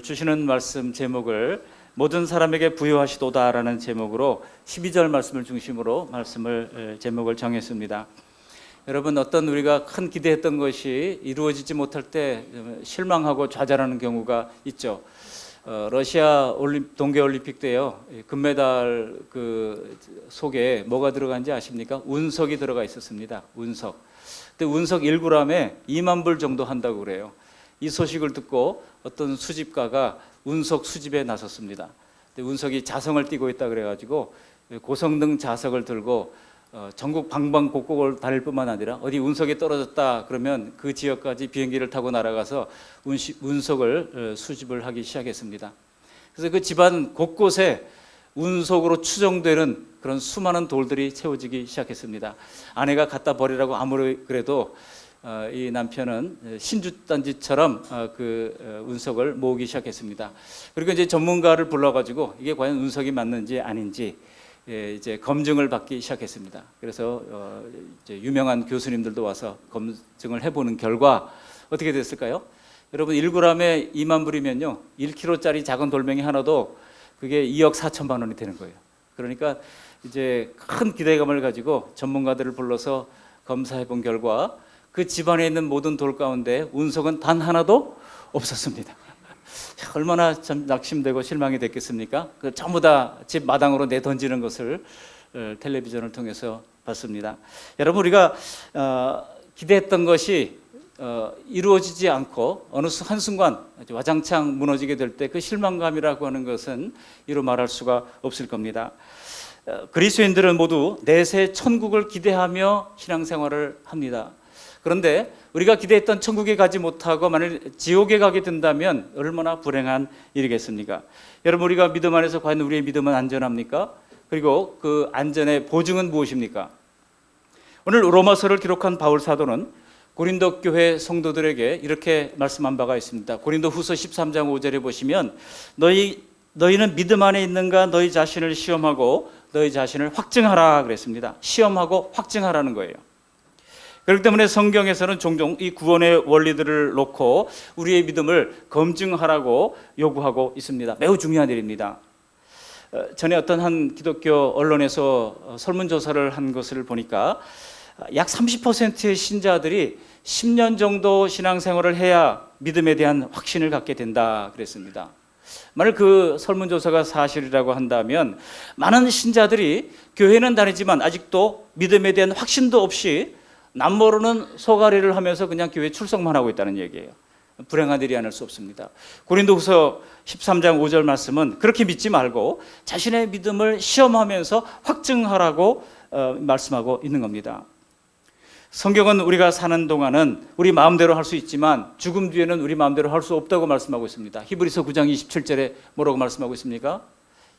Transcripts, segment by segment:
주시는 말씀 제목을 모든 사람에게 부여하시도다라는 제목으로 12절 말씀을 중심으로 제목을 정했습니다. 여러분, 어떤 우리가 큰 기대했던 것이 이루어지지 못할 때 실망하고 좌절하는 경우가 있죠. 러시아 동계올림픽 때요, 금메달 속에 뭐가 들어간지 아십니까? 운석이 들어가 있었습니다. 운석. 근데 운석 1g에 2만 불 정도 한다고 그래요. 이 소식을 듣고 어떤 수집가가 운석 수집에 나섰습니다. 근데 운석이 자성을 띠고 있다 그래가지고 고성능 자석을 들고 전국 방방곡곡을 다닐 뿐만 아니라 어디 운석이 떨어졌다 그러면 그 지역까지 비행기를 타고 날아가서 운석을 수집을 하기 시작했습니다. 그래서 그 집안 곳곳에 운석으로 추정되는 그런 수많은 돌들이 채워지기 시작했습니다. 아내가 갖다 버리라고 아무리 그래도 이 남편은 신주단지처럼 운석을 모으기 시작했습니다. 그리고 이제 전문가를 불러가지고 이게 과연 운석이 맞는지 아닌지 이제 검증을 받기 시작했습니다. 그래서 이제 유명한 교수님들도 와서 검증을 해보는 결과 어떻게 됐을까요? 여러분, 1g에 2만 불이면요 1kg짜리 작은 돌멩이 하나도 그게 2억 4천만 원이 되는 거예요. 그러니까 이제 큰 기대감을 가지고 전문가들을 불러서 검사해 본 결과 그 집안에 있는 모든 돌 가운데 운석은 단 하나도 없었습니다. 얼마나 참 낙심되고 실망이 됐겠습니까? 전부 다 집 마당으로 내던지는 것을 텔레비전을 통해서 봤습니다. 여러분, 우리가 기대했던 것이 이루어지지 않고 어느 한순간 와장창 무너지게 될 때 그 실망감이라고 하는 것은 이루 말할 수가 없을 겁니다. 그리스도인들은 모두 내세 천국을 기대하며 신앙생활을 합니다. 그런데 우리가 기대했던 천국에 가지 못하고 만일 지옥에 가게 된다면 얼마나 불행한 일이겠습니까? 여러분, 우리가 믿음 안에서 과연 우리의 믿음은 안전합니까? 그리고 그 안전의 보증은 무엇입니까? 오늘 로마서를 기록한 바울 사도는 고린도 교회 성도들에게 이렇게 말씀한 바가 있습니다. 고린도 후서 13장 5절에 보시면 너희는 믿음 안에 있는가 너희 자신을 시험하고 너희 자신을 확증하라 그랬습니다. 시험하고 확증하라는 거예요. 그렇기 때문에 성경에서는 종종 이 구원의 원리들을 놓고 우리의 믿음을 검증하라고 요구하고 있습니다. 매우 중요한 일입니다. 전에 어떤 한 기독교 언론에서 설문조사를 한 것을 보니까 약 30%의 신자들이 10년 정도 신앙생활을 해야 믿음에 대한 확신을 갖게 된다 그랬습니다. 만약 그 설문조사가 사실이라고 한다면 많은 신자들이 교회는 다니지만 아직도 믿음에 대한 확신도 없이 남모르는 소가리를 하면서 그냥 교회 출석만 하고 있다는 얘기예요. 불행한 일이 아닐 수 없습니다. 고린도후서 13장 5절 말씀은 그렇게 믿지 말고 자신의 믿음을 시험하면서 확증하라고 말씀하고 있는 겁니다. 성경은 우리가 사는 동안은 우리 마음대로 할 수 있지만 죽음 뒤에는 우리 마음대로 할 수 없다고 말씀하고 있습니다. 히브리서 9장 27절에 뭐라고 말씀하고 있습니까?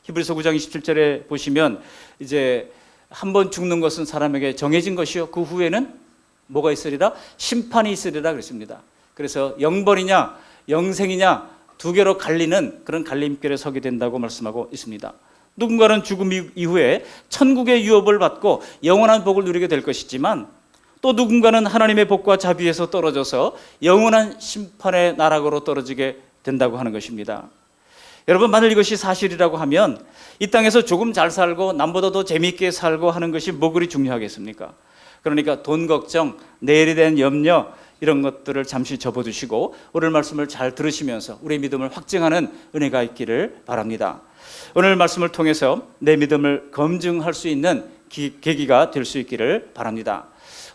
히브리서 9장 27절에 보시면 이제 한 번 죽는 것은 사람에게 정해진 것이요 그 후에는 뭐가 있으리라? 심판이 있으리라 그랬습니다. 그래서 영벌이냐 영생이냐 두 개로 갈리는 그런 갈림길에 서게 된다고 말씀하고 있습니다. 누군가는 죽음 이후에 천국의 유업을 받고 영원한 복을 누리게 될 것이지만 또 누군가는 하나님의 복과 자비에서 떨어져서 영원한 심판의 나락으로 떨어지게 된다고 하는 것입니다. 여러분, 만일 이것이 사실이라고 하면 이 땅에서 조금 잘 살고 남보다 더 재미있게 살고 하는 것이 뭐 그리 중요하겠습니까? 그러니까 돈 걱정, 내일에 대한 염려 이런 것들을 잠시 접어두시고 오늘 말씀을 잘 들으시면서 우리의 믿음을 확증하는 은혜가 있기를 바랍니다. 오늘 말씀을 통해서 내 믿음을 검증할 수 있는 계기가 될 수 있기를 바랍니다.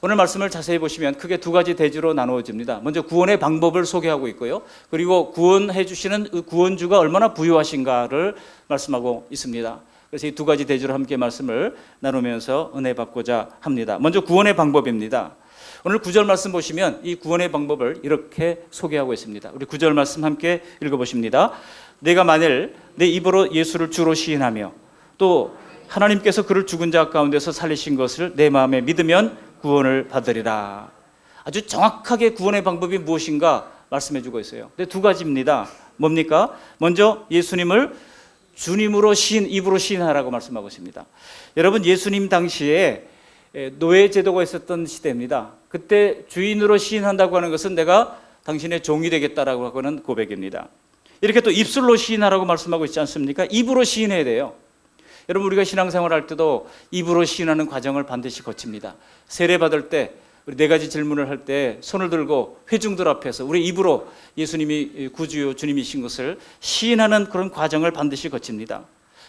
오늘 말씀을 자세히 보시면 크게 두 가지 대주로 나누어집니다. 먼저 구원의 방법을 소개하고 있고요. 그리고 구원해 주시는 구원주가 얼마나 부유하신가를 말씀하고 있습니다. 그래서 이 두 가지 대주로 함께 말씀을 나누면서 은혜 받고자 합니다. 먼저 구원의 방법입니다. 오늘 9절 말씀 보시면 이 구원의 방법을 이렇게 소개하고 있습니다. 우리 9절 말씀 함께 읽어보십니다. 내가 만일 내 입으로 예수를 주로 시인하며 또 하나님께서 그를 죽은 자 가운데서 살리신 것을 내 마음에 믿으면 구원을 받으리라. 아주 정확하게 구원의 방법이 무엇인가 말씀해 주고 있어요. 근데 두 가지입니다. 뭡니까? 먼저 예수님을 주님으로 입으로 시인하라고 말씀하고 있습니다. 여러분, 예수님 당시에 노예 제도가 있었던 시대입니다. 그때 주인으로 시인한다고 하는 것은 내가 당신의 종이 되겠다라고 하는 고백입니다. 이렇게 또 입술로 시인하라고 말씀하고 있지 않습니까? 입으로 시인해야 돼요. 여러분, 우리가 신앙생활 할 때도 입으로 시인하는 과정을 반드시 거칩니다. 세례 받을 때 우리 네 가지 질문을 할 때 손을 들고 회중들 앞에서 우리 입으로 예수님이 구주요 주님이신 것을 시인하는 그런 과정을 반드시 거칩니다.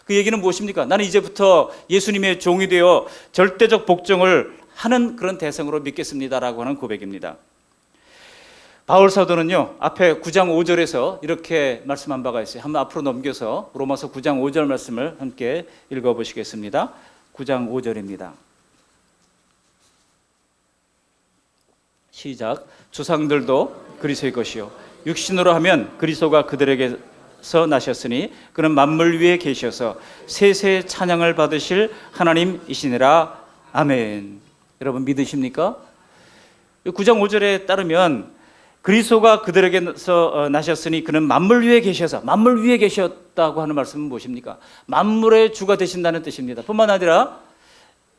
그 얘기는 무엇입니까? 나는 이제부터 예수님의 종이 되어 절대적 복종을 하는 그런 대상으로 믿겠습니다라고 하는 고백입니다. 바울 사도는요, 앞에 9장 5절에서 이렇게 말씀한 바가 있어요. 한번 앞으로 넘겨서 로마서 9장 5절 말씀을 함께 읽어보시겠습니다. 9장 5절입니다. 시작. 조상들도 그리스도의 것이요 육신으로 하면 그리스도가 그들에게서 나셨으니 그는 만물 위에 계셔서 세세 찬양을 받으실 하나님이시니라. 아멘. 여러분 믿으십니까? 9장 5절에 따르면 그리스도가 그들에게서 나셨으니 그는 만물 위에 계셔서, 만물 위에 계셨다고 하는 말씀은 무엇입니까? 만물의 주가 되신다는 뜻입니다. 뿐만 아니라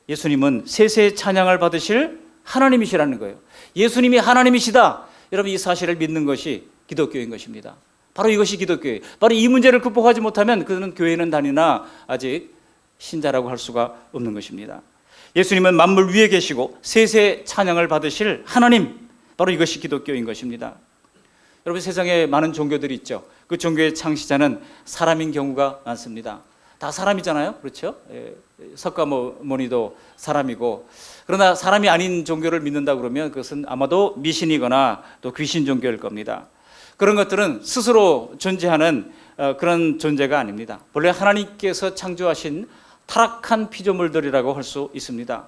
예수님은 세세 찬양을 받으실 하나님이시라는 거예요. 예수님이 하나님이시다. 여러분, 이 사실을 믿는 것이 기독교인 것입니다. 바로 이것이 기독교예요. 바로 이 문제를 극복하지 못하면 그는 교회는 다니나 아직 신자라고 할 수가 없는 것입니다. 예수님은 만물 위에 계시고 세세 찬양을 받으실 하나님, 바로 이것이 기독교인 것입니다. 여러분, 세상에 많은 종교들이 있죠. 그 종교의 창시자는 사람인 경우가 많습니다. 다 사람이잖아요, 그렇죠? 석가모니도 사람이고, 그러나 사람이 아닌 종교를 믿는다 그러면 그것은 아마도 미신이거나 또 귀신 종교일 겁니다. 그런 것들은 스스로 존재하는 그런 존재가 아닙니다. 본래 하나님께서 창조하신 타락한 피조물들이라고 할 수 있습니다.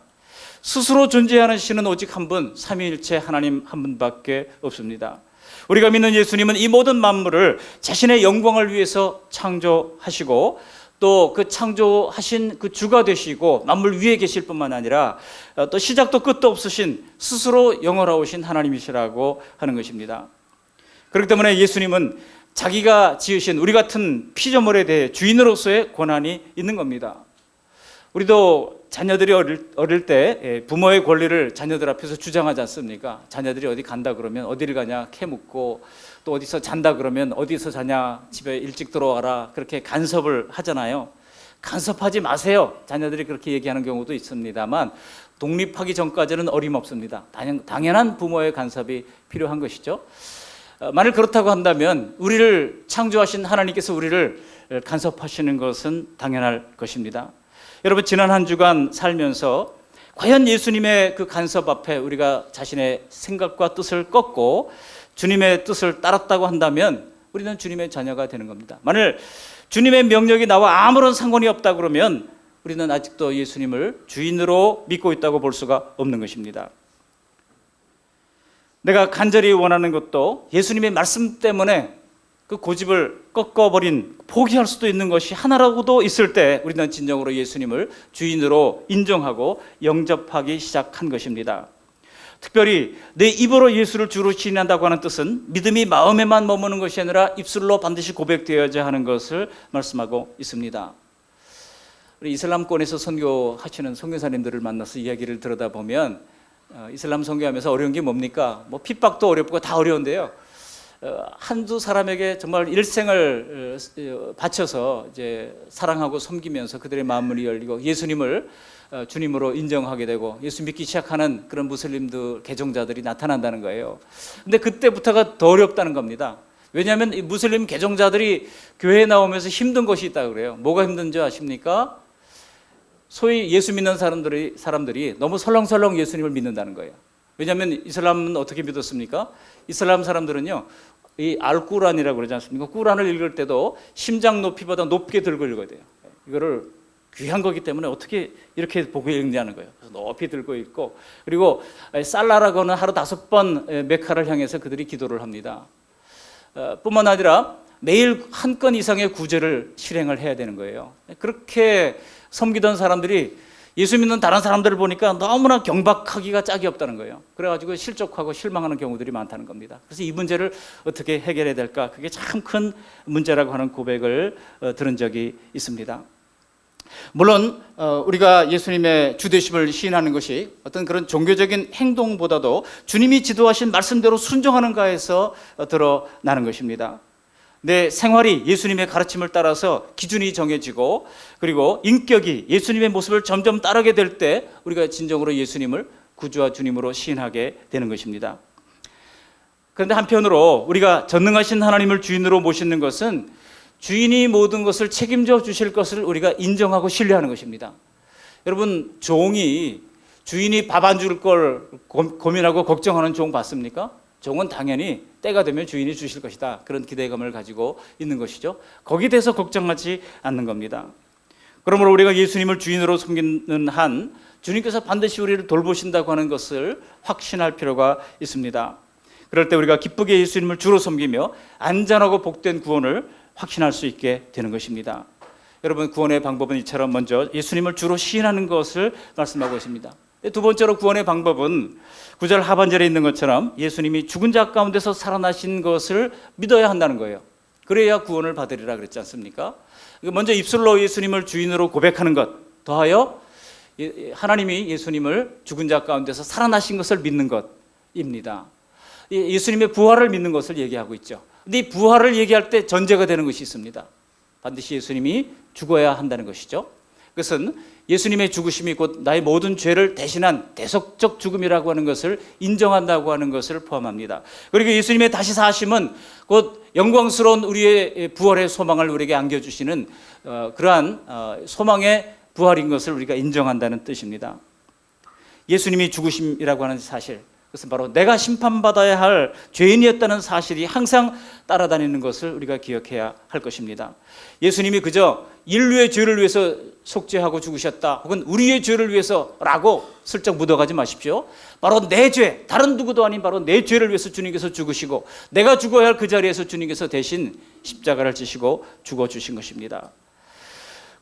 스스로 존재하는 신은 오직 한 분, 삼위일체 하나님 한 분밖에 없습니다. 우리가 믿는 예수님은 이 모든 만물을 자신의 영광을 위해서 창조하시고 또 그 창조하신 그 주가 되시고 만물 위에 계실 뿐만 아니라 또 시작도 끝도 없으신 스스로 영원하오신 하나님이시라고 하는 것입니다. 그렇기 때문에 예수님은 자기가 지으신 우리 같은 피조물에 대해 주인으로서의 권한이 있는 겁니다. 우리도 자녀들이 어릴 때 부모의 권리를 자녀들 앞에서 주장하지 않습니까? 자녀들이 어디 간다 그러면 어디를 가냐 캐묻고, 또 어디서 잔다 그러면 어디서 자냐 집에 일찍 들어와라, 그렇게 간섭을 하잖아요. 간섭하지 마세요. 자녀들이 그렇게 얘기하는 경우도 있습니다만 독립하기 전까지는 어림없습니다. 당연한 부모의 간섭이 필요한 것이죠. 만일 그렇다고 한다면 우리를 창조하신 하나님께서 우리를 간섭하시는 것은 당연할 것입니다. 여러분, 지난 한 주간 살면서 과연 예수님의 그 간섭 앞에 우리가 자신의 생각과 뜻을 꺾고 주님의 뜻을 따랐다고 한다면 우리는 주님의 자녀가 되는 겁니다. 만일 주님의 명령이 나와 아무런 상관이 없다 그러면 우리는 아직도 예수님을 주인으로 믿고 있다고 볼 수가 없는 것입니다. 내가 간절히 원하는 것도 예수님의 말씀 때문에 그 고집을 꺾어버린, 포기할 수도 있는 것이 하나라고도 있을 때 우리는 진정으로 예수님을 주인으로 인정하고 영접하기 시작한 것입니다. 특별히 내 입으로 예수를 주로 시인한다고 하는 뜻은 믿음이 마음에만 머무는 것이 아니라 입술로 반드시 고백되어야 하는 것을 말씀하고 있습니다. 우리 이슬람권에서 선교하시는 선교사님들을 만나서 이야기를 들여다보면 이슬람 선교하면서 어려운 게 뭡니까? 뭐 핍박도 어렵고 다 어려운데요. 한두 사람에게 정말 일생을 바쳐서 이제 사랑하고 섬기면서 그들의 마음을 열리고 예수님을 주님으로 인정하게 되고 예수 믿기 시작하는 그런 무슬림들 개종자들이 나타난다는 거예요. 근데 그때부터가 더 어렵다는 겁니다. 왜냐하면 이 무슬림 개종자들이 교회에 나오면서 힘든 것이 있다고 그래요. 뭐가 힘든지 아십니까? 소위 예수 믿는 사람들이 너무 설렁설렁 예수님을 믿는다는 거예요. 왜냐하면 이슬람은 어떻게 믿었습니까? 이슬람 사람들은요, 이 알꾸란이라고 그러지 않습니까? 꾸란을 읽을 때도 심장 높이보다 높게 들고 읽어야 돼요. 이거를 귀한 거기 때문에 어떻게 이렇게 보고 읽냐는 거예요. 그래서 높이 들고 읽고, 그리고 살라라고는 하루 5번 메카를 향해서 그들이 기도를 합니다. 뿐만 아니라 매일 한 건 이상의 구제를 실행을 해야 되는 거예요. 그렇게 섬기던 사람들이 예수 믿는 다른 사람들을 보니까 너무나 경박하기가 짝이 없다는 거예요. 그래가지고 실족하고 실망하는 경우들이 많다는 겁니다. 그래서 이 문제를 어떻게 해결해야 될까? 그게 참 큰 문제라고 하는 고백을 들은 적이 있습니다. 물론 우리가 예수님의 주되심을 시인하는 것이 어떤 그런 종교적인 행동보다도 주님이 지도하신 말씀대로 순종하는가에서 드러나는 것입니다. 내 생활이 예수님의 가르침을 따라서 기준이 정해지고 그리고 인격이 예수님의 모습을 점점 따르게 될 때 우리가 진정으로 예수님을 구주와 주님으로 시인하게 되는 것입니다. 그런데 한편으로 우리가 전능하신 하나님을 주인으로 모시는 것은 주인이 모든 것을 책임져 주실 것을 우리가 인정하고 신뢰하는 것입니다. 여러분, 종이 주인이 밥 안 줄 걸 고민하고 걱정하는 종 봤습니까? 종은 당연히 때가 되면 주인이 주실 것이다, 그런 기대감을 가지고 있는 것이죠. 거기에 대해서 걱정하지 않는 겁니다. 그러므로 우리가 예수님을 주인으로 섬기는 한 주님께서 반드시 우리를 돌보신다고 하는 것을 확신할 필요가 있습니다. 그럴 때 우리가 기쁘게 예수님을 주로 섬기며 안전하고 복된 구원을 확신할 수 있게 되는 것입니다. 여러분, 구원의 방법은 이처럼 먼저 예수님을 주로 시인하는 것을 말씀하고 있습니다. 두 번째로 구원의 방법은 9절 하반절에 있는 것처럼 예수님이 죽은 자 가운데서 살아나신 것을 믿어야 한다는 거예요. 그래야 구원을 받으리라 그랬지 않습니까? 먼저 입술로 예수님을 주인으로 고백하는 것, 더하여 하나님이 예수님을 죽은 자 가운데서 살아나신 것을 믿는 것입니다. 예수님의 부활을 믿는 것을 얘기하고 있죠. 근데 이 부활을 얘기할 때 전제가 되는 것이 있습니다. 반드시 예수님이 죽어야 한다는 것이죠. 그것은 예수님의 죽으심이 곧 나의 모든 죄를 대신한 대속적 죽음이라고 하는 것을 인정한다고 하는 것을 포함합니다. 그리고 예수님의 다시 사심은 곧 영광스러운 우리의 부활의 소망을 우리에게 안겨주시는 그러한 소망의 부활인 것을 우리가 인정한다는 뜻입니다. 예수님이 죽으심이라고 하는 사실, 그것은 바로 내가 심판받아야 할 죄인이었다는 사실이 항상 따라다니는 것을 우리가 기억해야 할 것입니다. 예수님이 그저 인류의 죄를 위해서 속죄하고 죽으셨다, 혹은 우리의 죄를 위해서라고 슬쩍 묻어가지 마십시오. 바로 내 죄, 다른 누구도 아닌 바로 내 죄를 위해서 주님께서 죽으시고 내가 죽어야 할 그 자리에서 주님께서 대신 십자가를 지시고 죽어주신 것입니다.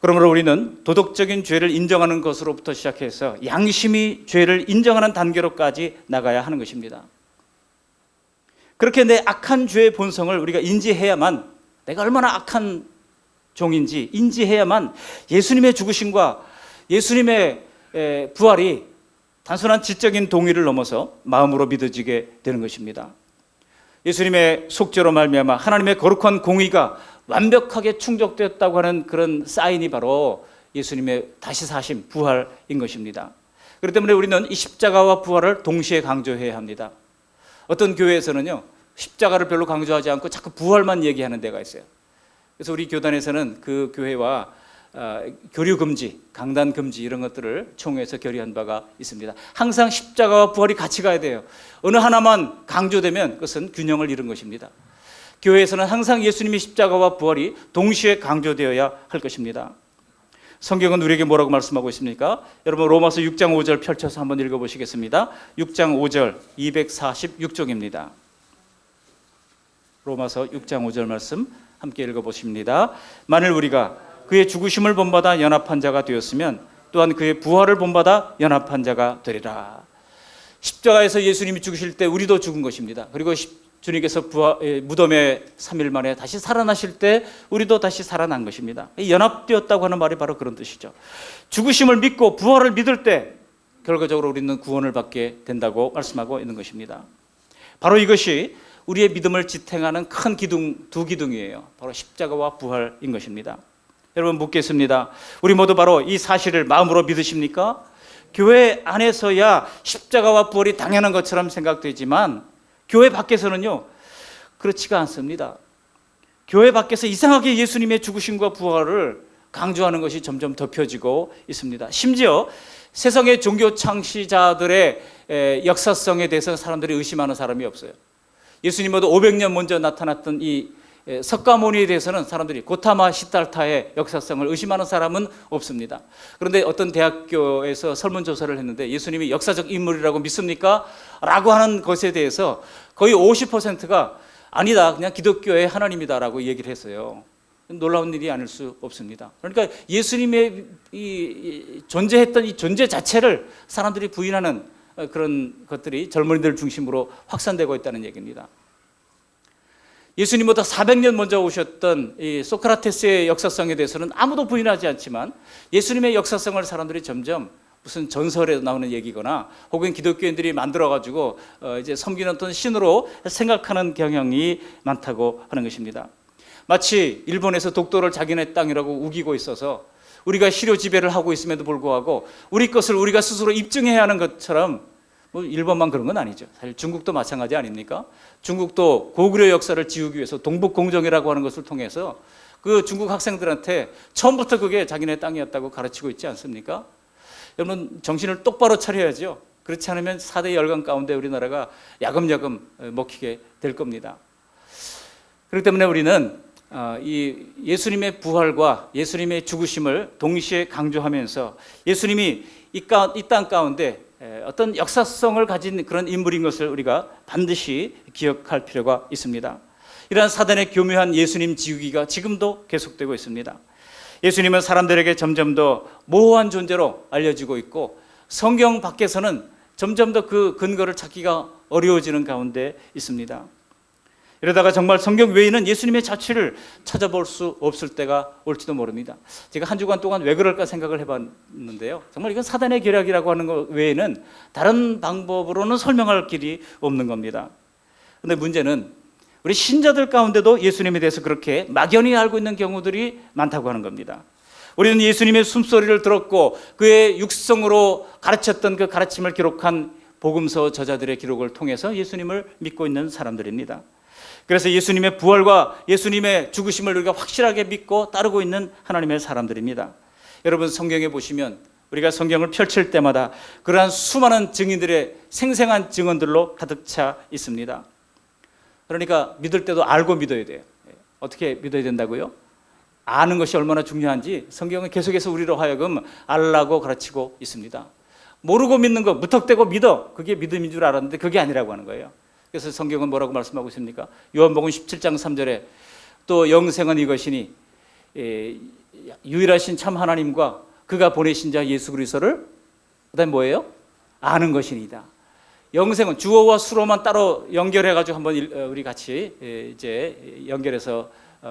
그러므로 우리는 도덕적인 죄를 인정하는 것으로부터 시작해서 양심이 죄를 인정하는 단계로까지 나가야 하는 것입니다. 그렇게 내 악한 죄의 본성을 우리가 인지해야만, 내가 얼마나 악한 종인지 인지해야만 예수님의 죽으심과 예수님의 부활이 단순한 지적인 동의를 넘어서 마음으로 믿어지게 되는 것입니다. 예수님의 속죄로 말미암아 하나님의 거룩한 공의가 완벽하게 충족되었다고 하는 그런 사인이 바로 예수님의 다시 사심, 부활인 것입니다. 그렇기 때문에 우리는 이 십자가와 부활을 동시에 강조해야 합니다. 어떤 교회에서는요, 십자가를 별로 강조하지 않고 자꾸 부활만 얘기하는 데가 있어요. 그래서 우리 교단에서는 그 교회와 교류 금지, 강단 금지 이런 것들을 총회에서 결의한 바가 있습니다. 항상 십자가와 부활이 같이 가야 돼요. 어느 하나만 강조되면 그것은 균형을 잃은 것입니다. 교회에서는 항상 예수님의 십자가와 부활이 동시에 강조되어야 할 것입니다. 성경은 우리에게 뭐라고 말씀하고 있습니까? 여러분, 로마서 6장 5절 펼쳐서 한번 읽어보시겠습니다. 6장 5절 246쪽입니다. 로마서 6장 5절 말씀 함께 읽어보십니다. 만일 우리가 그의 죽으심을 본받아 연합한 자가 되었으면 또한 그의 부활을 본받아 연합한 자가 되리라. 십자가에서 예수님이 죽으실 때 우리도 죽은 것입니다. 그리고 주님께서 무덤에 3일 만에 다시 살아나실 때 우리도 다시 살아난 것입니다. 연합되었다고 하는 말이 바로 그런 뜻이죠. 죽으심을 믿고 부활을 믿을 때 결과적으로 우리는 구원을 받게 된다고 말씀하고 있는 것입니다. 바로 이것이 우리의 믿음을 지탱하는 큰 기둥, 두 기둥이에요. 바로 십자가와 부활인 것입니다. 여러분, 묻겠습니다. 우리 모두 바로 이 사실을 마음으로 믿으십니까? 교회 안에서야 십자가와 부활이 당연한 것처럼 생각되지만 교회 밖에서는요, 그렇지가 않습니다. 교회 밖에서 이상하게 예수님의 죽으심과 부활을 강조하는 것이 점점 덮여지고 있습니다. 심지어 세상의 종교 창시자들의 역사성에 대해서 사람들이 의심하는 사람이 없어요. 예수님보다 500년 먼저 나타났던 이 석가모니에 대해서는 사람들이 고타마 시달타의 역사성을 의심하는 사람은 없습니다. 그런데 어떤 대학교에서 설문조사를 했는데 예수님이 역사적 인물이라고 믿습니까? 라고 하는 것에 대해서 거의 50%가 아니다, 그냥 기독교의 하나님이다라고 얘기를 했어요. 놀라운 일이 아닐 수 없습니다. 그러니까 예수님의 존재했던 이 존재 자체를 사람들이 부인하는 그런 것들이 젊은이들 중심으로 확산되고 있다는 얘기입니다. 예수님보다 400년 먼저 오셨던 이 소크라테스의 역사성에 대해서는 아무도 부인하지 않지만 예수님의 역사성을 사람들이 점점 무슨 전설에 나오는 얘기거나 혹은 기독교인들이 만들어가지고 이제 섬기는 어떤 신으로 생각하는 경향이 많다고 하는 것입니다. 마치 일본에서 독도를 자기네 땅이라고 우기고 있어서 우리가 실효 지배를 하고 있음에도 불구하고 우리 것을 우리가 스스로 입증해야 하는 것처럼, 뭐 일본만 그런 건 아니죠. 사실 중국도 마찬가지 아닙니까? 중국도 고구려 역사를 지우기 위해서 동북공정이라고 하는 것을 통해서 그 중국 학생들한테 처음부터 그게 자기네 땅이었다고 가르치고 있지 않습니까? 여러분, 정신을 똑바로 차려야죠. 그렇지 않으면 4대 열강 가운데 우리나라가 야금야금 먹히게 될 겁니다. 그렇기 때문에 우리는 이 예수님의 부활과 예수님의 죽으심을 동시에 강조하면서 예수님이 이 땅 가운데 어떤 역사성을 가진 그런 인물인 것을 우리가 반드시 기억할 필요가 있습니다. 이러한 사단의 교묘한 예수님 지우기가 지금도 계속되고 있습니다. 예수님은 사람들에게 점점 더 모호한 존재로 알려지고 있고 성경 밖에서는 점점 더 그 근거를 찾기가 어려워지는 가운데 있습니다. 이러다가 정말 성경 외에는 예수님의 자취를 찾아볼 수 없을 때가 올지도 모릅니다. 제가 한 주간 동안 왜 그럴까 생각을 해봤는데요. 정말 이건 사단의 계략이라고 하는 것 외에는 다른 방법으로는 설명할 길이 없는 겁니다. 그런데 문제는 우리 신자들 가운데도 예수님에 대해서 그렇게 막연히 알고 있는 경우들이 많다고 하는 겁니다. 우리는 예수님의 숨소리를 들었고 그의 육성으로 가르쳤던 그 가르침을 기록한 복음서 저자들의 기록을 통해서 예수님을 믿고 있는 사람들입니다. 그래서 예수님의 부활과 예수님의 죽으심을 우리가 확실하게 믿고 따르고 있는 하나님의 사람들입니다. 여러분, 성경에 보시면 우리가 성경을 펼칠 때마다 그러한 수많은 증인들의 생생한 증언들로 가득 차 있습니다. 그러니까 믿을 때도 알고 믿어야 돼요. 어떻게 믿어야 된다고요? 아는 것이 얼마나 중요한지 성경은 계속해서 우리로 하여금 알라고 가르치고 있습니다. 모르고 믿는 거, 무턱대고 믿어, 그게 믿음인 줄 알았는데 그게 아니라고 하는 거예요. 그래서 성경은 뭐라고 말씀하고 있습니까? 요한복음 17장 3절에 또 영생은 이것이니 유일하신 참 하나님과 그가 보내신 자 예수 그리스도를 그다음에 뭐예요? 아는 것이니이다. 영생은 주어와 수로만 따로 연결해가지고 한번 우리 같이 이제 연결해서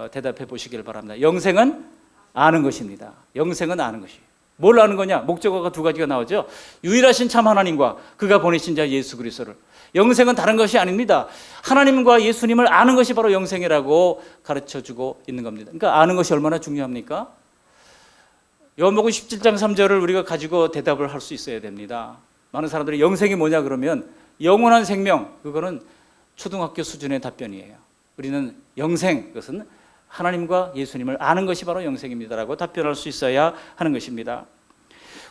대답해 보시길 바랍니다. 영생은 아는 것입니다. 영생은 아는 것이. 뭘 아는 거냐? 목적어가 두 가지가 나오죠. 유일하신 참 하나님과 그가 보내신 자 예수 그리스도를. 영생은 다른 것이 아닙니다. 하나님과 예수님을 아는 것이 바로 영생이라고 가르쳐주고 있는 겁니다. 그러니까 아는 것이 얼마나 중요합니까? 요한복음 17장 3절을 우리가 가지고 대답을 할 수 있어야 됩니다. 많은 사람들이 영생이 뭐냐 그러면 영원한 생명, 그거는 초등학교 수준의 답변이에요. 우리는 영생, 그것은 하나님과 예수님을 아는 것이 바로 영생입니다라고 답변할 수 있어야 하는 것입니다.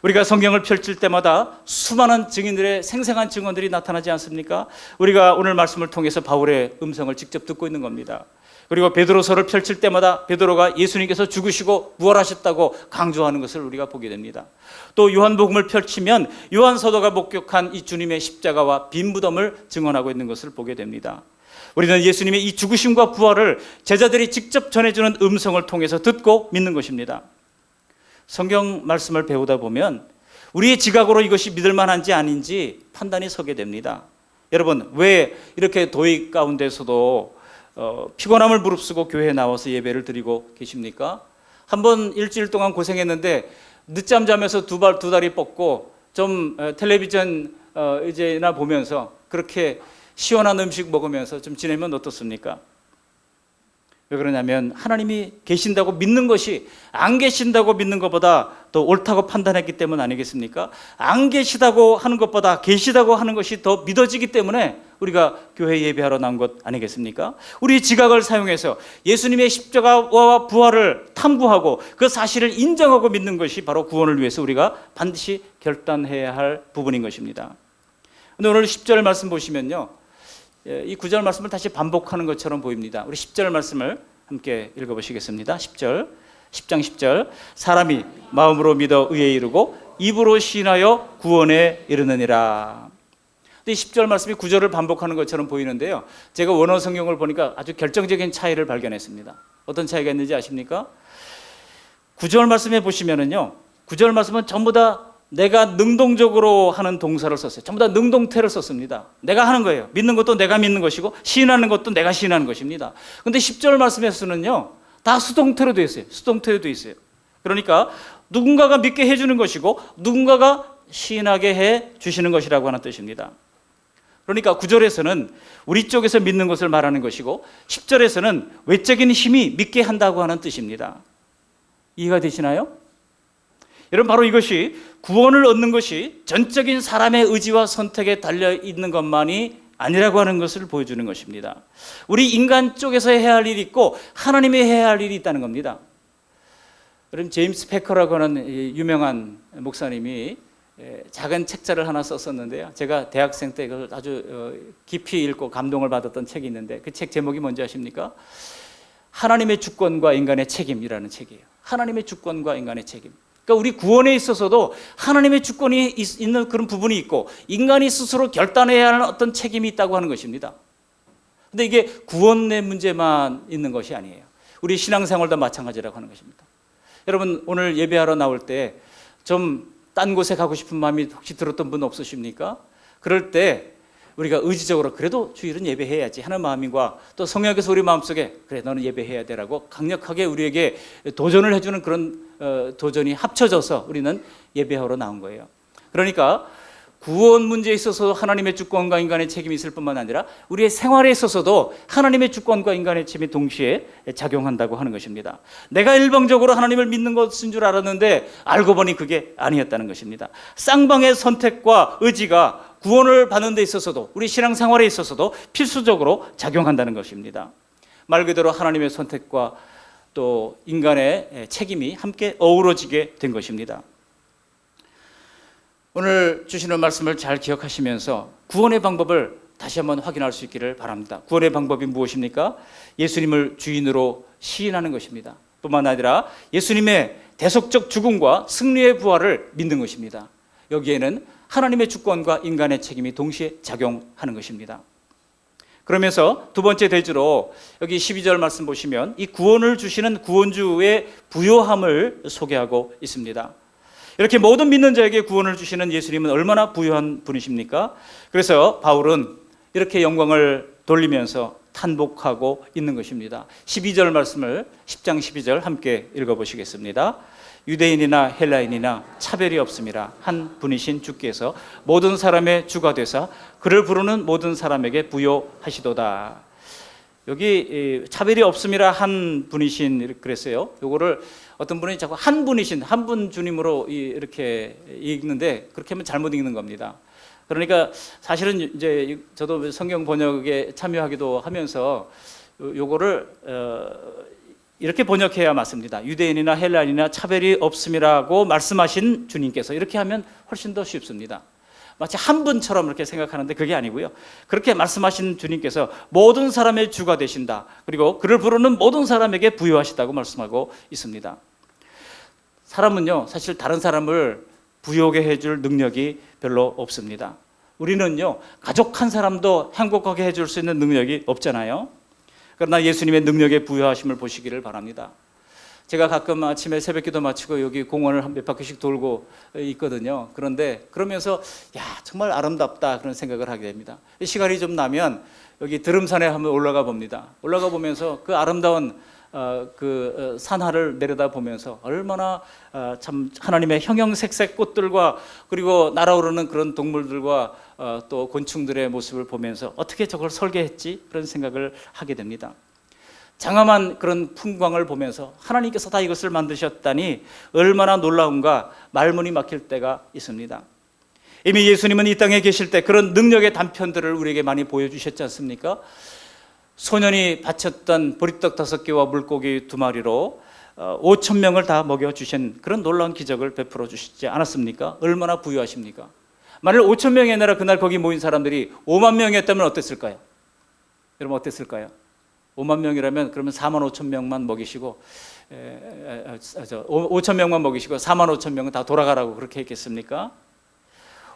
우리가 성경을 펼칠 때마다 수많은 증인들의 생생한 증언들이 나타나지 않습니까? 우리가 오늘 말씀을 통해서 바울의 음성을 직접 듣고 있는 겁니다. 그리고 베드로서를 펼칠 때마다 베드로가 예수님께서 죽으시고 부활하셨다고 강조하는 것을 우리가 보게 됩니다. 또 요한복음을 펼치면 요한서도가 목격한 이 주님의 십자가와 빈 무덤을 증언하고 있는 것을 보게 됩니다. 우리는 예수님의 이 죽으심과 부활을 제자들이 직접 전해주는 음성을 통해서 듣고 믿는 것입니다. 성경 말씀을 배우다 보면 우리의 지각으로 이것이 믿을 만한지 아닌지 판단이 서게 됩니다. 여러분, 왜 이렇게 더위 가운데서도 피곤함을 무릅쓰고 교회에 나와서 예배를 드리고 계십니까? 한번 일주일 동안 고생했는데 늦잠 자면서 두 다리 뻗고 좀 텔레비전 이제나 보면서 그렇게 시원한 음식 먹으면서 좀 지내면 어떻습니까? 왜 그러냐면 하나님이 계신다고 믿는 것이 안 계신다고 믿는 것보다 더 옳다고 판단했기 때문 아니겠습니까? 안 계시다고 하는 것보다 계시다고 하는 것이 더 믿어지기 때문에 우리가 교회 예배하러 나온 것 아니겠습니까? 우리 지각을 사용해서 예수님의 십자가와 부활을 탐구하고 그 사실을 인정하고 믿는 것이 바로 구원을 위해서 우리가 반드시 결단해야 할 부분인 것입니다. 근데 오늘 10절 말씀 보시면요, 이 9절 말씀을 다시 반복하는 것처럼 보입니다. 우리 10절 말씀을 함께 읽어보시겠습니다. 10절, 10장 10절. 사람이 마음으로 믿어 의에 이르고 입으로 시인하여 구원에 이르느니라. 이 10절 말씀이 9절을 반복하는 것처럼 보이는데요, 제가 원어 성경을 보니까 아주 결정적인 차이를 발견했습니다. 어떤 차이가 있는지 아십니까? 9절 말씀에 보시면은요, 9절 말씀은 전부 다 내가 능동적으로 하는 동사를 썼어요. 전부 다 능동태를 썼습니다. 내가 하는 거예요. 믿는 것도 내가 믿는 것이고 시인하는 것도 내가 시인하는 것입니다. 그런데 10절 말씀에서는요, 다 수동태로 되어 있어요. 수동태로 되어 있어요. 그러니까 누군가가 믿게 해주는 것이고 누군가가 시인하게 해 주시는 것이라고 하는 뜻입니다. 그러니까 9절에서는 우리 쪽에서 믿는 것을 말하는 것이고 10절에서는 외적인 힘이 믿게 한다고 하는 뜻입니다. 이해가 되시나요? 여러분, 바로 이것이 구원을 얻는 것이 전적인 사람의 의지와 선택에 달려 있는 것만이 아니라고 하는 것을 보여주는 것입니다. 우리 인간 쪽에서 해야 할 일이 있고 하나님이 해야 할 일이 있다는 겁니다. 여러분, 제임스 패커라고 하는 유명한 목사님이 작은 책자를 하나 썼었는데요. 제가 대학생 때 그걸 아주 깊이 읽고 감동을 받았던 책이 있는데 그 책 제목이 뭔지 아십니까? 하나님의 주권과 인간의 책임이라는 책이에요. 하나님의 주권과 인간의 책임. 그러니까 우리 구원에 있어서도 하나님의 주권이 있는 그런 부분이 있고 인간이 스스로 결단해야 하는 어떤 책임이 있다고 하는 것입니다. 근데 이게 구원의 문제만 있는 것이 아니에요. 우리 신앙생활도 마찬가지라고 하는 것입니다. 여러분, 오늘 예배하러 나올 때 좀 딴 곳에 가고 싶은 마음이 혹시 들었던 분 없으십니까? 그럴 때 우리가 의지적으로 그래도 주일은 예배해야지 하는 마음과 또 성령께서 우리 마음속에 그래 너는 예배해야 되라고 강력하게 우리에게 도전을 해주는 그런 도전이 합쳐져서 우리는 예배하러 나온 거예요. 그러니까 구원 문제에 있어서 하나님의 주권과 인간의 책임이 있을 뿐만 아니라 우리의 생활에 있어서도 하나님의 주권과 인간의 책임이 동시에 작용한다고 하는 것입니다. 내가 일방적으로 하나님을 믿는 것인 줄 알았는데 알고 보니 그게 아니었다는 것입니다. 쌍방의 선택과 의지가 구원을 받는 데 있어서도 우리 신앙생활에 있어서도 필수적으로 작용한다는 것입니다. 말 그대로 하나님의 선택과 또 인간의 책임이 함께 어우러지게 된 것입니다. 오늘 주시는 말씀을 잘 기억하시면서 구원의 방법을 다시 한번 확인할 수 있기를 바랍니다. 구원의 방법이 무엇입니까? 예수님을 주인으로 시인하는 것입니다. 뿐만 아니라 예수님의 대속적 죽음과 승리의 부활을 믿는 것입니다. 여기에는 하나님의 주권과 인간의 책임이 동시에 작용하는 것입니다. 그러면서 두 번째 대주로 여기 12절 말씀 보시면 이 구원을 주시는 구원주의 부요함을 소개하고 있습니다. 이렇게 모든 믿는 자에게 구원을 주시는 예수님은 얼마나 부유한 분이십니까? 그래서 바울은 이렇게 영광을 돌리면서 탄복하고 있는 것입니다. 12절 말씀을 10장 12절 함께 읽어보시겠습니다. 유대인이나 헬라인이나 차별이 없음이라 한 분이신 주께서 모든 사람의 주가 되사 그를 부르는 모든 사람에게 부요하시도다. 여기 차별이 없음이라 한 분이신 그랬어요. 요거를 어떤 분이 자꾸 한 분이신 한 분 주님으로 이렇게 읽는데 그렇게 하면 잘못 읽는 겁니다. 그러니까 사실은 이제 저도 성경 번역에 참여하기도 하면서 요거를 이렇게 번역해야 맞습니다. 유대인이나 헬라인이나 차별이 없음이라고 말씀하신 주님께서 이렇게 하면 훨씬 더 쉽습니다. 마치 한 분처럼 이렇게 생각하는데 그게 아니고요. 그렇게 말씀하신 주님께서 모든 사람의 주가 되신다. 그리고 그를 부르는 모든 사람에게 부유하시다고 말씀하고 있습니다. 사람은요, 사실 다른 사람을 부유하게 해줄 능력이 별로 없습니다. 우리는요, 가족 한 사람도 행복하게 해줄 수 있는 능력이 없잖아요. 그러나 예수님의 능력의 부유하심을 보시기를 바랍니다. 제가 가끔 아침에 새벽기도 마치고 여기 공원을 몇 바퀴씩 돌고 있거든요. 그런데 그러면서 야, 정말 아름답다 그런 생각을 하게 됩니다. 시간이 좀 나면 여기 드름산에 한번 올라가 봅니다. 올라가 보면서 그 아름다운 그 산하를 내려다 보면서 얼마나 참 하나님의 형형색색 꽃들과 그리고 날아오르는 그런 동물들과 또 곤충들의 모습을 보면서 어떻게 저걸 설계했지? 그런 생각을 하게 됩니다. 장엄한 그런 풍광을 보면서 하나님께서 다 이것을 만드셨다니 얼마나 놀라운가 말문이 막힐 때가 있습니다. 이미 예수님은 이 땅에 계실 때 그런 능력의 단편들을 우리에게 많이 보여주셨지 않습니까? 소년이 바쳤던 보리떡 5개와 물고기 2마리로 5천 명을 다 먹여주신 그런 놀라운 기적을 베풀어 주시지 않았습니까? 얼마나 부유하십니까? 만일 5천 명이 아니라 그날 거기 모인 사람들이 5만 명이었다면 어땠을까요? 여러분 어땠을까요? 5만 명이라면 그러면 4만 5천 명만 먹이시고 5천 명만 먹이시고 4만 5천 명은 다 돌아가라고 그렇게 했겠습니까?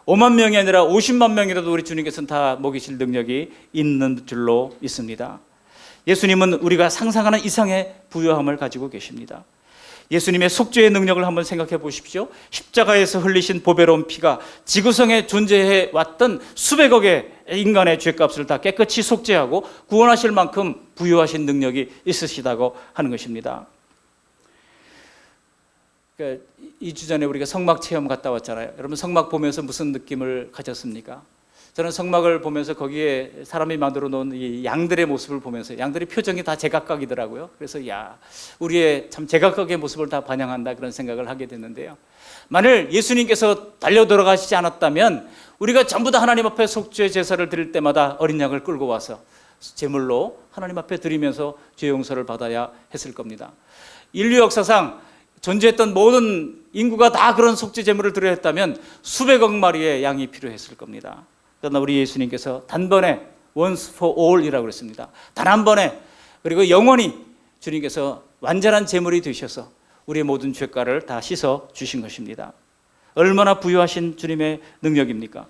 5만 명이 아니라 50만 명이라도 우리 주님께서는 다 먹이실 능력이 있는 줄로 있습니다. 예수님은 우리가 상상하는 이상의 부유함을 가지고 계십니다. 예수님의 속죄의 능력을 한번 생각해 보십시오. 십자가에서 흘리신 보배로운 피가 지구상에 존재해 왔던 수백억의 인간의 죄값을 다 깨끗이 속죄하고 구원하실 만큼 부유하신 능력이 있으시다고 하는 것입니다. 그러니까 2주 전에 우리가 성막 체험 갔다 왔잖아요. 여러분 성막 보면서 무슨 느낌을 가졌습니까? 저는 성막을 보면서 거기에 사람이 만들어 놓은 이 양들의 모습을 보면서 양들의 표정이 다 제각각이더라고요. 그래서 야, 우리의 참 제각각의 모습을 다 반영한다 그런 생각을 하게 됐는데요. 만일 예수님께서 달려 들어가시지 않았다면 우리가 전부 다 하나님 앞에 속죄 제사를 드릴 때마다 어린 양을 끌고 와서 제물로 하나님 앞에 드리면서 죄 용서를 받아야 했을 겁니다. 인류 역사상 존재했던 모든 인구가 다 그런 속죄 제물을 드려야 했다면 수백억 마리의 양이 필요했을 겁니다. 그러나 우리 예수님께서 단번에 once for all이라고 그랬습니다. 단 한 번에, 그리고 영원히 주님께서 완전한 제물이 되셔서 우리의 모든 죄가를 다 씻어 주신 것입니다. 얼마나 부유하신 주님의 능력입니까?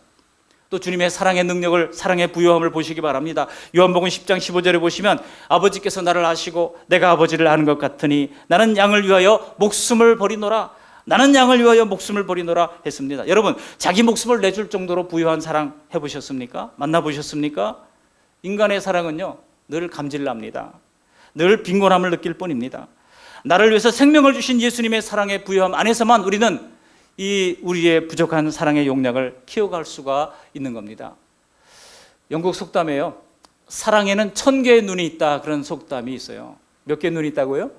또 주님의 사랑의 능력을, 사랑의 부유함을 보시기 바랍니다. 요한복음 10장 15절에 보시면 아버지께서 나를 아시고 내가 아버지를 아는 것 같으니 나는 양을 위하여 목숨을 버리노라. 나는 양을 위하여 목숨을 버리노라 했습니다. 여러분, 자기 목숨을 내줄 정도로 부유한 사랑 해보셨습니까? 만나보셨습니까? 인간의 사랑은요, 늘 감질납니다. 늘 빈곤함을 느낄 뿐입니다. 나를 위해서 생명을 주신 예수님의 사랑의 부유함 안에서만 우리는 이 우리의 부족한 사랑의 용량을 키워갈 수가 있는 겁니다. 영국 속담에요, 사랑에는 1000개의 눈이 있다, 그런 속담이 있어요. 몇 개의 눈이 있다고요?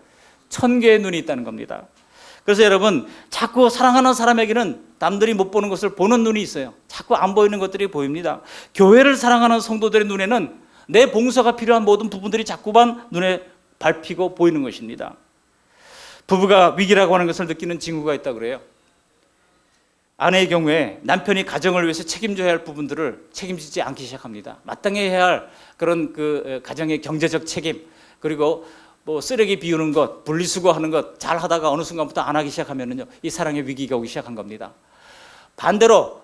1000개의 눈이 있다는 겁니다. 그래서 여러분, 자꾸 사랑하는 사람에게는 남들이 못 보는 것을 보는 눈이 있어요. 자꾸 안 보이는 것들이 보입니다. 교회를 사랑하는 성도들의 눈에는 내 봉사가 필요한 모든 부분들이 자꾸만 눈에 밟히고 보이는 것입니다. 부부가 위기라고 하는 것을 느끼는 징후가 있다고 그래요. 아내의 경우에 남편이 가정을 위해서 책임져야 할 부분들을 책임지지 않기 시작합니다. 마땅히 해야 할 그런 그 가정의 경제적 책임, 그리고 뭐 쓰레기 비우는 것, 분리수거하는 것 잘 하다가 어느 순간부터 안 하기 시작하면은요, 이 사랑의 위기가 오기 시작한 겁니다. 반대로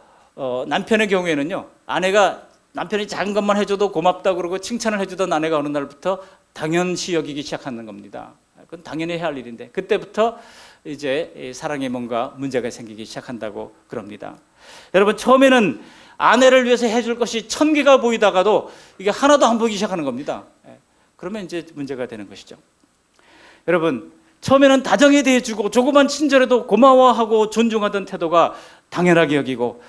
남편의 경우에는요, 아내가 남편이 작은 것만 해줘도 고맙다 그러고 칭찬을 해주던 아내가 어느 날부터 당연시 여기기 시작하는 겁니다. 그건 당연히 해야 할 일인데 그때부터 이제 사랑에 뭔가 문제가 생기기 시작한다고 그럽니다. 여러분, 처음에는 아내를 위해서 해줄 것이 1000개가 보이다가도 이게 하나도 안 보이기 시작하는 겁니다. 그러면 이제 문제가 되는 것이죠. 여러분, 처음에는 다정히 대해주고 조그만 친절해도 고마워하고 존중하던 태도가 당연하게 여기고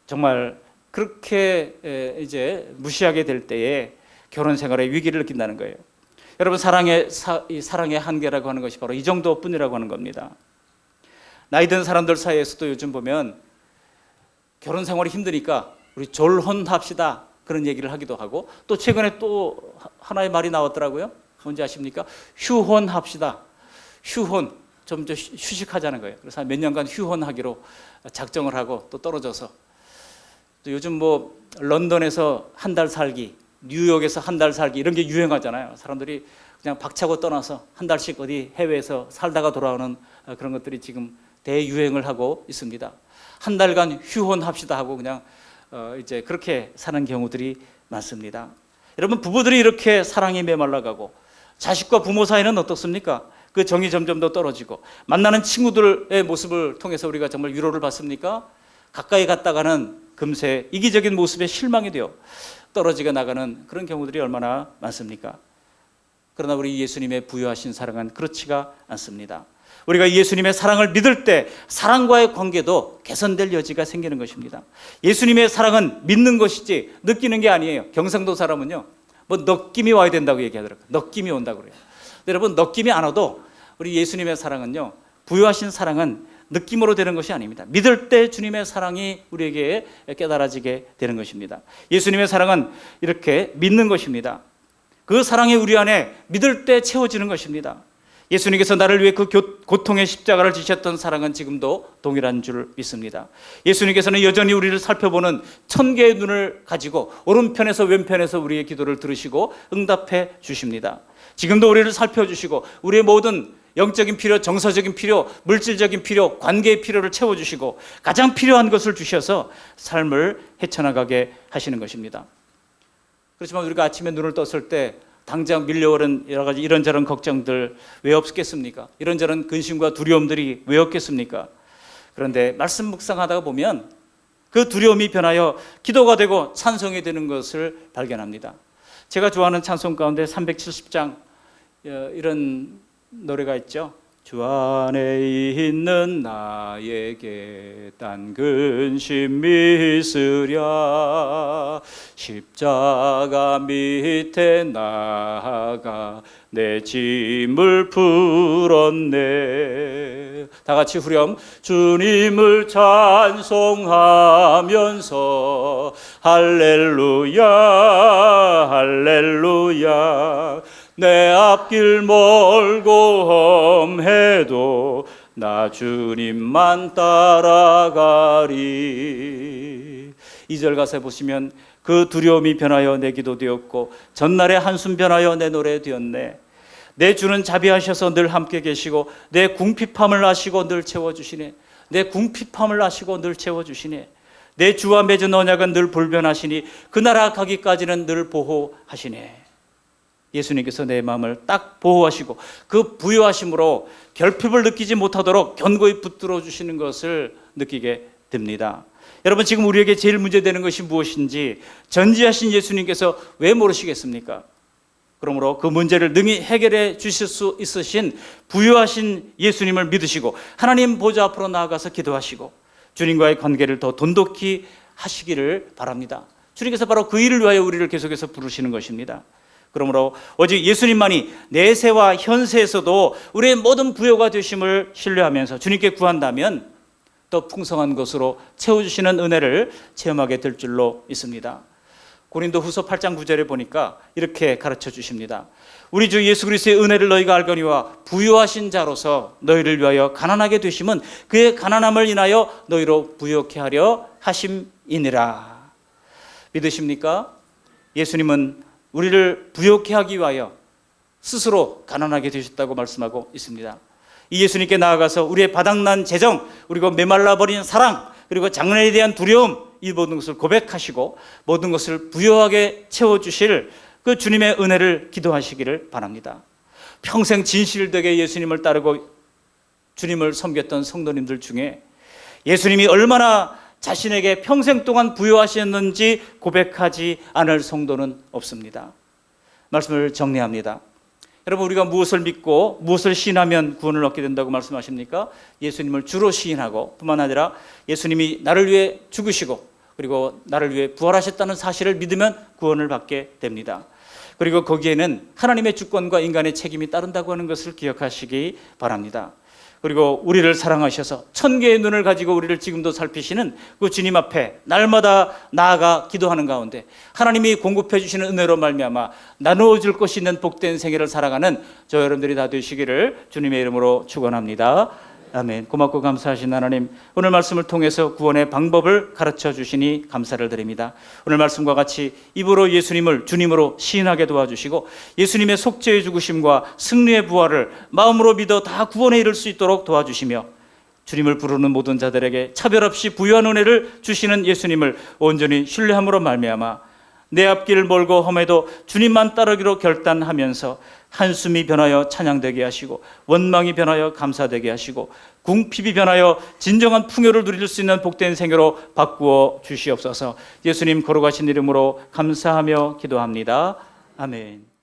정말 그렇게 이제 무시하게 될 때에 결혼 생활에 위기를 느낀다는 거예요. 여러분, 이 사랑의 한계라고 하는 것이 바로 이 정도뿐이라고 하는 겁니다. 나이 든 사람들 사이에서도 요즘 보면 결혼 생활이 힘드니까 우리 졸혼합시다 그런 얘기를 하기도 하고, 또 최근에 또 하나의 말이 나왔더라고요. 뭔지 아십니까? 휴혼합시다. 휴혼, 좀 휴식하자는 거예요. 그래서 몇 년간 휴혼하기로 작정을 하고 또 떨어져서, 또 요즘 뭐 런던에서 한 달 살기, 뉴욕에서 한 달 살기 이런 게 유행하잖아요. 사람들이 그냥 박차고 떠나서 한 달씩 어디 해외에서 살다가 돌아오는 그런 것들이 지금 대유행을 하고 있습니다. 한 달간 휴혼합시다 하고 그냥 이제 그렇게 사는 경우들이 많습니다. 여러분, 부부들이 이렇게 사랑이 메말라가고 자식과 부모 사이는 어떻습니까? 그 정이 점점 더 떨어지고, 만나는 친구들의 모습을 통해서 우리가 정말 위로를 받습니까? 가까이 갔다가는 금세 이기적인 모습에 실망이 되어 떨어지게 나가는 그런 경우들이 얼마나 많습니까? 그러나 우리 예수님의 부유하신 사랑은 그렇지가 않습니다. 우리가 예수님의 사랑을 믿을 때 사랑과의 관계도 개선될 여지가 생기는 것입니다. 예수님의 사랑은 믿는 것이지 느끼는 게 아니에요. 경상도 사람은요, 뭐 느낌이 와야 된다고 얘기하더라고요. 느낌이 온다고 그래요. 여러분, 느낌이 안 와도 우리 예수님의 사랑은요, 부유하신 사랑은 느낌으로 되는 것이 아닙니다. 믿을 때 주님의 사랑이 우리에게 깨달아지게 되는 것입니다. 예수님의 사랑은 이렇게 믿는 것입니다. 그 사랑이 우리 안에 믿을 때 채워지는 것입니다. 예수님께서 나를 위해 그 고통의 십자가를 지셨던 사랑은 지금도 동일한 줄 믿습니다. 예수님께서는 여전히 우리를 살펴보는 1000개의 눈을 가지고 오른편에서 왼편에서 우리의 기도를 들으시고 응답해 주십니다. 지금도 우리를 살펴주시고 우리의 모든 영적인 필요, 정서적인 필요, 물질적인 필요, 관계의 필요를 채워주시고 가장 필요한 것을 주셔서 삶을 헤쳐나가게 하시는 것입니다. 그렇지만 우리가 아침에 눈을 떴을 때 당장 밀려오는 여러 가지 이런저런 걱정들 왜 없겠습니까? 이런저런 근심과 두려움들이 왜 없겠습니까? 그런데 말씀 묵상하다가 보면 그 두려움이 변하여 기도가 되고 찬송이 되는 것을 발견합니다. 제가 좋아하는 찬송 가운데 370장 이런 노래가 있죠. 주 안에 있는 나에게 딴 근심 미으랴. 십자가 밑에 나아가 내 짐을 풀었네. 다 같이 후렴. 주님을 찬송하면서 할렐루야 할렐루야. 내 앞길 멀고 험해도 나 주님만 따라가리. 2절 가사에 보시면 그 두려움이 변하여 내 기도 되었고 전날의 한숨 변하여 내 노래 되었네. 내 주는 자비하셔서 늘 함께 계시고 내 궁핍함을 아시고 늘 채워주시네. 내 궁핍함을 아시고 늘 채워주시네. 내 주와 맺은 언약은 늘 불변하시니 그 나라 가기까지는 늘 보호하시네. 예수님께서 내 마음을 딱 보호하시고 그 부여하심으로 결핍을 느끼지 못하도록 견고히 붙들어 주시는 것을 느끼게 됩니다. 여러분, 지금 우리에게 제일 문제되는 것이 무엇인지 전지하신 예수님께서 왜 모르시겠습니까? 그러므로 그 문제를 능히 해결해 주실 수 있으신 부여하신 예수님을 믿으시고 하나님 보좌 앞으로 나아가서 기도하시고 주님과의 관계를 더 돈독히 하시기를 바랍니다. 주님께서 바로 그 일을 위하여 우리를 계속해서 부르시는 것입니다. 그러므로 오직 예수님만이 내세와 현세에서도 우리의 모든 부여가 되심을 신뢰하면서 주님께 구한다면 더 풍성한 것으로 채워주시는 은혜를 체험하게 될 줄로 믿습니다. 고린도후서 8장 9절에 보니까 이렇게 가르쳐 주십니다. 우리 주 예수 그리스도의 은혜를 너희가 알거니와 부유하신 자로서 너희를 위하여 가난하게 되심은 그의 가난함을 인하여 너희로 부유케 하려 하심이니라. 믿으십니까? 예수님은 우리를 부유케 하기 위하여 스스로 가난하게 되셨다고 말씀하고 있습니다. 이 예수님께 나아가서 우리의 바닥난 재정, 그리고 메말라버린 사랑, 그리고 장래에 대한 두려움, 이 모든 것을 고백하시고 모든 것을 부유하게 채워주실 그 주님의 은혜를 기도하시기를 바랍니다. 평생 진실되게 예수님을 따르고 주님을 섬겼던 성도님들 중에 예수님이 얼마나 자신에게 평생 동안 부여하셨는지 고백하지 않을 성도는 없습니다. 말씀을 정리합니다. 여러분, 우리가 무엇을 믿고 무엇을 시인하면 구원을 얻게 된다고 말씀하십니까? 예수님을 주로 시인하고 뿐만 아니라 예수님이 나를 위해 죽으시고 그리고 나를 위해 부활하셨다는 사실을 믿으면 구원을 받게 됩니다. 그리고 거기에는 하나님의 주권과 인간의 책임이 따른다고 하는 것을 기억하시기 바랍니다. 그리고 우리를 사랑하셔서 천개의 눈을 가지고 우리를 지금도 살피시는 그 주님 앞에 날마다 나아가 기도하는 가운데 하나님이 공급해 주시는 은혜로 말미암아 나누어 줄 것이 있는 복된 생애를 살아가는 저 여러분들이 다 되시기를 주님의 이름으로 축원합니다. 아멘. 고맙고 감사하신 하나님, 오늘 말씀을 통해서 구원의 방법을 가르쳐 주시니 감사를 드립니다. 오늘 말씀과 같이 입으로 예수님을 주님으로 시인하게 도와주시고 예수님의 속죄의 죽으심과 승리의 부활을 마음으로 믿어 다 구원에 이를 수 있도록 도와주시며 주님을 부르는 모든 자들에게 차별 없이 부유한 은혜를 주시는 예수님을 온전히 신뢰함으로 말미암아 내 앞길을 멀고 험해도 주님만 따르기로 결단하면서 한숨이 변하여 찬양되게 하시고 원망이 변하여 감사되게 하시고 궁핍이 변하여 진정한 풍요를 누릴 수 있는 복된 생애로 바꾸어 주시옵소서. 예수님 거룩하신 이름으로 감사하며 기도합니다. 아멘.